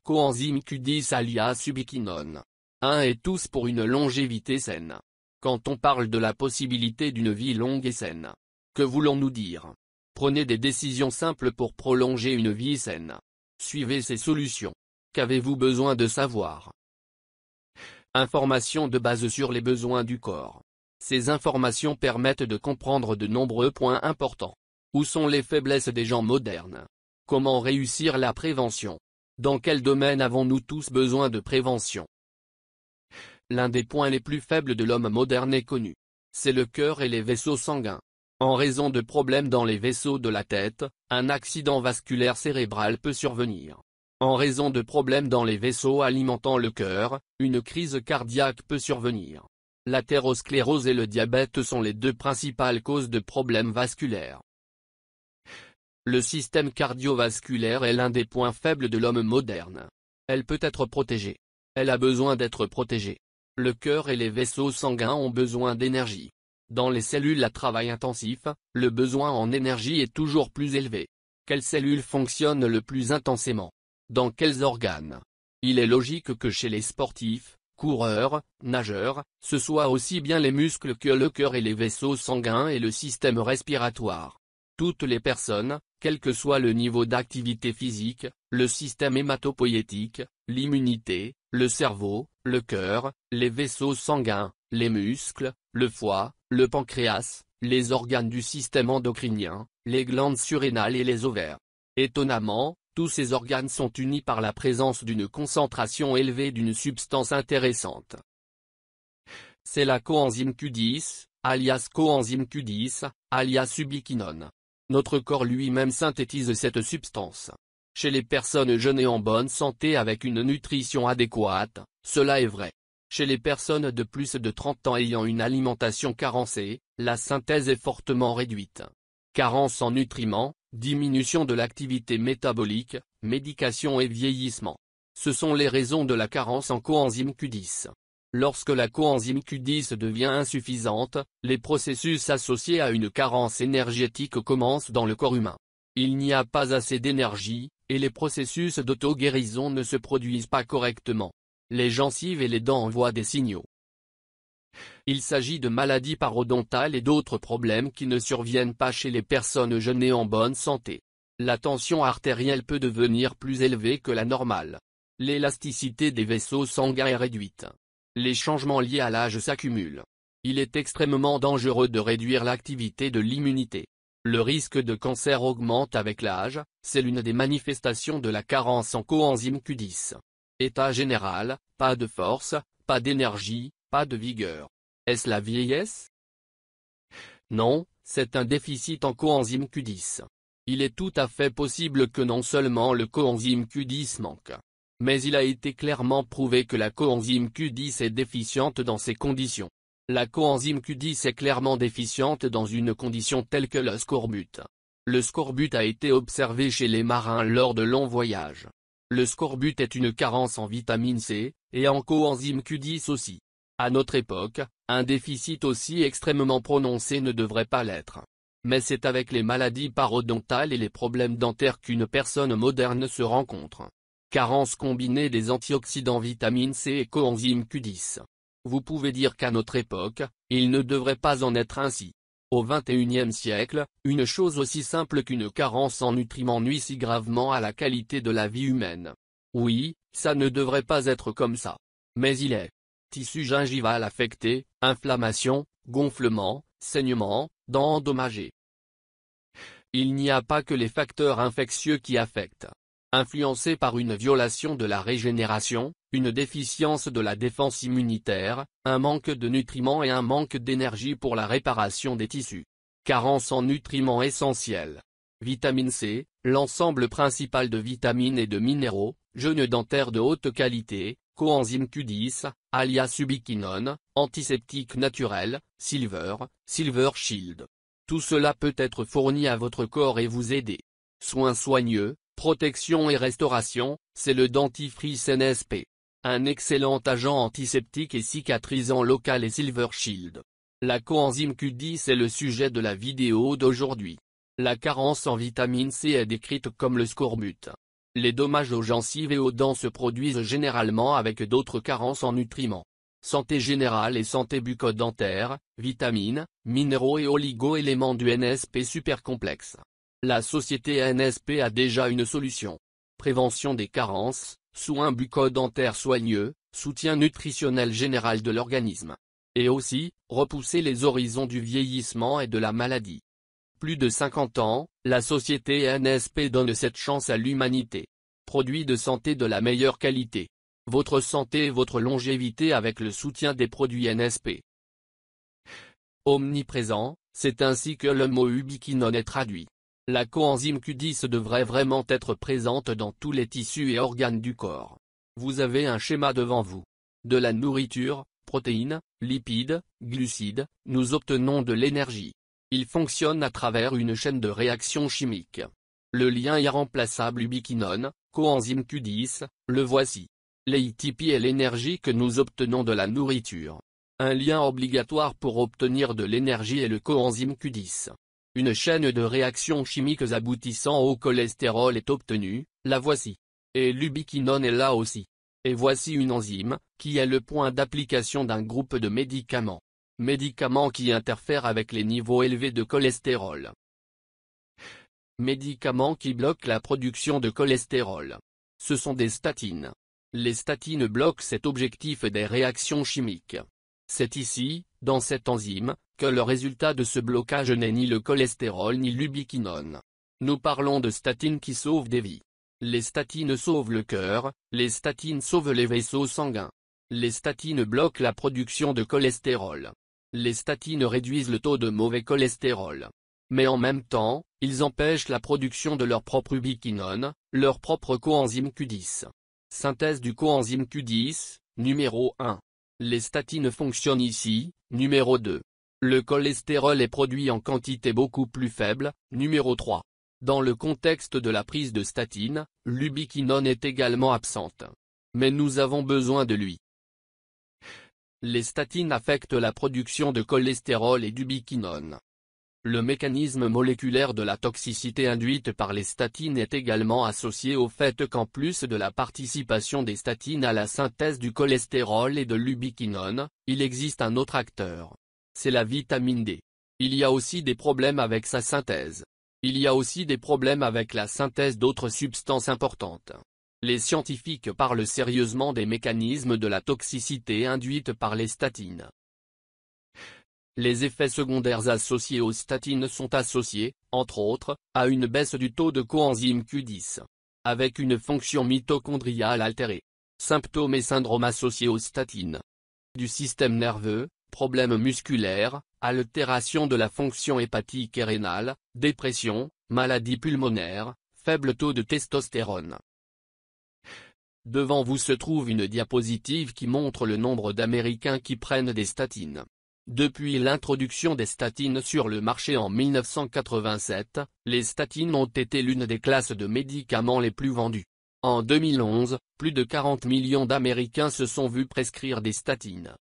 Coenzyme Q10 alias ubiquinone. Un et tous pour une longévité saine. Quand on parle de la possibilité d'une vie longue et saine, que voulons-nous dire? Prenez des décisions simples pour prolonger une vie saine. Suivez ces solutions. Qu'avez-vous besoin de savoir? Informations de base sur les besoins du corps. Ces informations permettent de comprendre de nombreux points importants. Où sont les faiblesses des gens modernes? Comment réussir la prévention? Dans quel domaine avons-nous tous besoin de prévention? L'un des points les plus faibles de l'homme moderne est connu. C'est le cœur et les vaisseaux sanguins. En raison de problèmes dans les vaisseaux de la tête, un accident vasculaire cérébral peut survenir. En raison de problèmes dans les vaisseaux alimentant le cœur, une crise cardiaque peut survenir. L'athérosclérose et le diabète sont les deux principales causes de problèmes vasculaires. Le système cardiovasculaire est l'un des points faibles de l'homme moderne. Elle peut être protégée. Elle a besoin d'être protégée. Le cœur et les vaisseaux sanguins ont besoin d'énergie. Dans les cellules à travail intensif, le besoin en énergie est toujours plus élevé. Quelles cellules fonctionnent le plus intensément? Dans quels organes? Il est logique que chez les sportifs, coureurs, nageurs, ce soit aussi bien les muscles que le cœur et les vaisseaux sanguins et le système respiratoire. Toutes les personnes, quel que soit le niveau d'activité physique, le système hématopoïétique, l'immunité, le cerveau, le cœur, les vaisseaux sanguins, les muscles, le foie, le pancréas, les organes du système endocrinien, les glandes surrénales et les ovaires. Étonnamment, tous ces organes sont unis par la présence d'une concentration élevée d'une substance intéressante. C'est la coenzyme Q10, alias coenzyme Q10, alias ubiquinone. Notre corps lui-même synthétise cette substance. Chez les personnes jeunes et en bonne santé avec une nutrition adéquate, cela est vrai. Chez les personnes de plus de 30 ans ayant une alimentation carencée, la synthèse est fortement réduite. Carence en nutriments, diminution de l'activité métabolique, médication et vieillissement. Ce sont les raisons de la carence en coenzyme Q10. Lorsque la coenzyme Q10 devient insuffisante, les processus associés à une carence énergétique commencent dans le corps humain. Il n'y a pas assez d'énergie, et les processus d'auto-guérison ne se produisent pas correctement. Les gencives et les dents envoient des signaux. Il s'agit de maladies parodontales et d'autres problèmes qui ne surviennent pas chez les personnes jeunes et en bonne santé. La tension artérielle peut devenir plus élevée que la normale. L'élasticité des vaisseaux sanguins est réduite. Les changements liés à l'âge s'accumulent. Il est extrêmement dangereux de réduire l'activité de l'immunité. Le risque de cancer augmente avec l'âge, c'est l'une des manifestations de la carence en coenzyme Q10. État général, pas de force, pas d'énergie, pas de vigueur. Est-ce la vieillesse? Non, c'est un déficit en coenzyme Q10. Il est tout à fait possible que non seulement le coenzyme Q10 manque, mais il a été clairement prouvé que la coenzyme Q10 est déficiente dans ces conditions. La coenzyme Q10 est clairement déficiente dans une condition telle que le scorbut. Le scorbut a été observé chez les marins lors de longs voyages. Le scorbut est une carence en vitamine C, et en coenzyme Q10 aussi. À notre époque, un déficit aussi extrêmement prononcé ne devrait pas l'être. Mais c'est avec les maladies parodontales et les problèmes dentaires qu'une personne moderne se rencontre. Carence combinée des antioxydants vitamine C et coenzyme Q10. Vous pouvez dire qu'à notre époque, il ne devrait pas en être ainsi. Au XXIe siècle, une chose aussi simple qu'une carence en nutriments nuit si gravement à la qualité de la vie humaine. Oui, ça ne devrait pas être comme ça. Mais il est. Tissu gingival affecté, inflammation, gonflement, saignement, dents endommagées. Il n'y a pas que les facteurs infectieux qui affectent. Influencés par une violation de la régénération, une déficience de la défense immunitaire, un manque de nutriments et un manque d'énergie pour la réparation des tissus. Carence en nutriments essentiels. Vitamine C, l'ensemble principal de vitamines et de minéraux, jeûne dentaire de haute qualité, coenzyme Q10, alias ubiquinone, antiseptique naturel, Silver Shield. Tout cela peut être fourni à votre corps et vous aider. Soins soigneux, protection et restauration, c'est le dentifrice NSP. Un excellent agent antiseptique et cicatrisant local et Silver Shield. La coenzyme Q10 est le sujet de la vidéo d'aujourd'hui. La carence en vitamine C est décrite comme le scorbut. Les dommages aux gencives et aux dents se produisent généralement avec d'autres carences en nutriments. Santé générale et santé bucco-dentaire, vitamines, minéraux et oligo-éléments du NSP super complexe. La société NSP a déjà une solution. Prévention des carences, soins bucco-dentaires soigneux, soutien nutritionnel général de l'organisme. Et aussi, repousser les horizons du vieillissement et de la maladie. Plus de 50 ans, la société NSP donne cette chance à l'humanité. Produits de santé de la meilleure qualité. Votre santé et votre longévité avec le soutien des produits NSP. Omniprésent, c'est ainsi que le mot ubiquinone est traduit. La coenzyme Q10 devrait vraiment être présente dans tous les tissus et organes du corps. Vous avez un schéma devant vous. De la nourriture, protéines, lipides, glucides, nous obtenons de l'énergie. Il fonctionne à travers une chaîne de réactions chimiques. Le lien irremplaçable ubiquinone, coenzyme Q10, le voici. L'ATP est l'énergie que nous obtenons de la nourriture. Un lien obligatoire pour obtenir de l'énergie est le coenzyme Q10. Une chaîne de réactions chimiques aboutissant au cholestérol est obtenue, la voici. Et l'ubiquinone est là aussi. Et voici une enzyme, qui est le point d'application d'un groupe de médicaments. Médicaments qui interfèrent avec les niveaux élevés de cholestérol. Médicaments qui bloquent la production de cholestérol. Ce sont des statines. Les statines bloquent cet objectif des réactions chimiques. C'est ici, dans cette enzyme, que le résultat de ce blocage n'est ni le cholestérol ni l'ubiquinone. Nous parlons de statines qui sauvent des vies. Les statines sauvent le cœur, les statines sauvent les vaisseaux sanguins. Les statines bloquent la production de cholestérol. Les statines réduisent le taux de mauvais cholestérol. Mais en même temps, ils empêchent la production de leur propre ubiquinone, leur propre coenzyme Q10. Synthèse du coenzyme Q10, numéro 1. Les statines fonctionnent ici, numéro 2. Le cholestérol est produit en quantité beaucoup plus faible, numéro 3. Dans le contexte de la prise de statine, l'ubiquinone est également absente. Mais nous avons besoin de lui. Les statines affectent la production de cholestérol et d'ubiquinone. Le mécanisme moléculaire de la toxicité induite par les statines est également associé au fait qu'en plus de la participation des statines à la synthèse du cholestérol et de l'ubiquinone, il existe un autre acteur. C'est la vitamine D. Il y a aussi des problèmes avec sa synthèse. Il y a aussi des problèmes avec la synthèse d'autres substances importantes. Les scientifiques parlent sérieusement des mécanismes de la toxicité induite par les statines. Les effets secondaires associés aux statines sont associés, entre autres, à une baisse du taux de coenzyme Q10. Avec une fonction mitochondriale altérée. Symptômes et syndromes associés aux statines. Du système nerveux, problèmes musculaires, altération de la fonction hépatique et rénale, dépression, maladie pulmonaire, faible taux de testostérone. Devant vous se trouve une diapositive qui montre le nombre d'Américains qui prennent des statines. Depuis l'introduction des statines sur le marché en 1987, les statines ont été l'une des classes de médicaments les plus vendues. En 2011, plus de 40 millions d'Américains se sont vus prescrire des statines.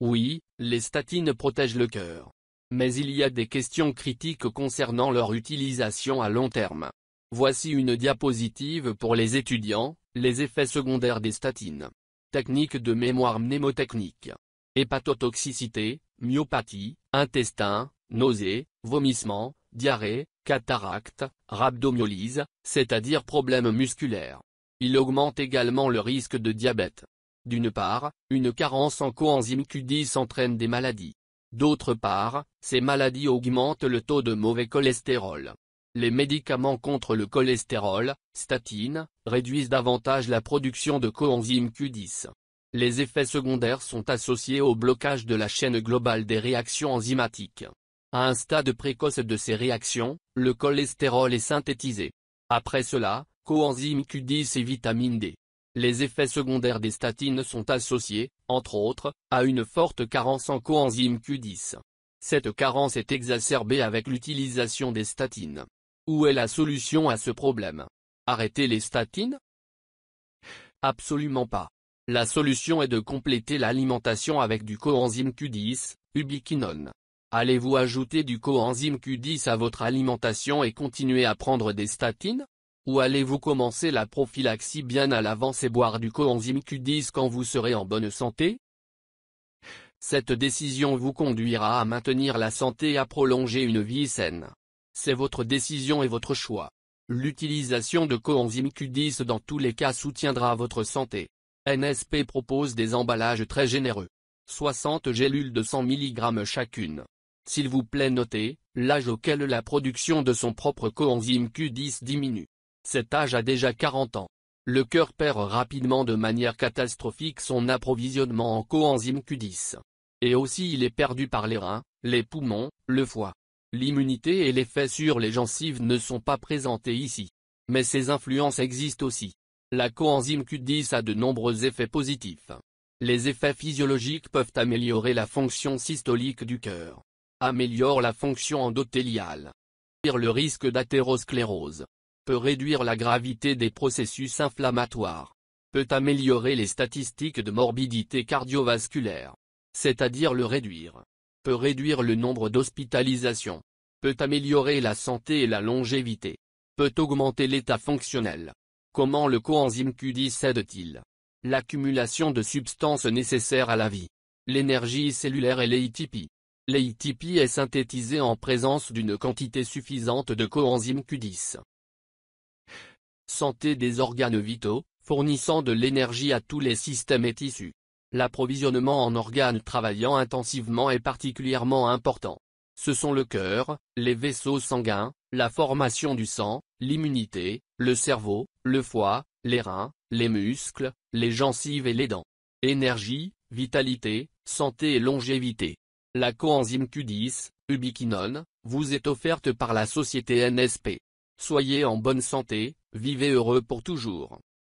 Oui, les statines protègent le cœur. Mais il y a des questions critiques concernant leur utilisation à long terme. Voici une diapositive pour les étudiants, les effets secondaires des statines. Technique de mémoire mnémotechnique. Hépatotoxicité, myopathie, intestin, nausées, vomissements, diarrhée, cataracte, rhabdomyolyse, c'est-à-dire problèmes musculaires. Il augmente également le risque de diabète. D'une part, une carence en coenzyme Q10 entraîne des maladies. D'autre part, ces maladies augmentent le taux de mauvais cholestérol. Les médicaments contre le cholestérol, statines, réduisent davantage la production de coenzyme Q10. Les effets secondaires sont associés au blocage de la chaîne globale des réactions enzymatiques. À un stade précoce de ces réactions, le cholestérol est synthétisé. Après cela, coenzyme Q10 et vitamine D. Les effets secondaires des statines sont associés, entre autres, à une forte carence en coenzyme Q10. Cette carence est exacerbée avec l'utilisation des statines. Où est la solution à ce problème? Arrêter les statines? Absolument pas. La solution est de compléter l'alimentation avec du coenzyme Q10, ubiquinone. Allez-vous ajouter du coenzyme Q10 à votre alimentation et continuer à prendre des statines? Ou allez-vous commencer la prophylaxie bien à l'avance et boire du coenzyme Q10 quand vous serez en bonne santé? Cette décision vous conduira à maintenir la santé et à prolonger une vie saine. C'est votre décision et votre choix. L'utilisation de coenzyme Q10 dans tous les cas soutiendra votre santé. NSP propose des emballages très généreux. 60 gélules de 100 mg chacune. S'il vous plaît notez, l'âge auquel la production de son propre coenzyme Q10 diminue. Cet âge a déjà 40 ans. Le cœur perd rapidement de manière catastrophique son approvisionnement en coenzyme Q10. Et aussi il est perdu par les reins, les poumons, le foie. L'immunité et l'effet sur les gencives ne sont pas présentés ici. Mais ces influences existent aussi. La coenzyme Q10 a de nombreux effets positifs. Les effets physiologiques peuvent améliorer la fonction systolique du cœur. Améliore la fonction endothéliale. Réduire le risque d'athérosclérose. Peut réduire la gravité des processus inflammatoires. Peut améliorer les statistiques de morbidité cardiovasculaire. C'est-à-dire le réduire. Peut réduire le nombre d'hospitalisations. Peut améliorer la santé et la longévité. Peut augmenter l'état fonctionnel. Comment le coenzyme Q10 aide-t-il? L'accumulation de substances nécessaires à la vie. L'énergie cellulaire et l'ATP. L'ATP est synthétisé en présence d'une quantité suffisante de coenzyme Q10. Santé des organes vitaux, fournissant de l'énergie à tous les systèmes et tissus. L'approvisionnement en organes travaillant intensivement est particulièrement important. Ce sont le cœur, les vaisseaux sanguins, la formation du sang, l'immunité, le cerveau, le foie, les reins, les muscles, les gencives et les dents. Énergie, vitalité, santé et longévité. La coenzyme Q10, ubiquinone, vous est offerte par la société NSP. Soyez en bonne santé, vivez heureux pour toujours.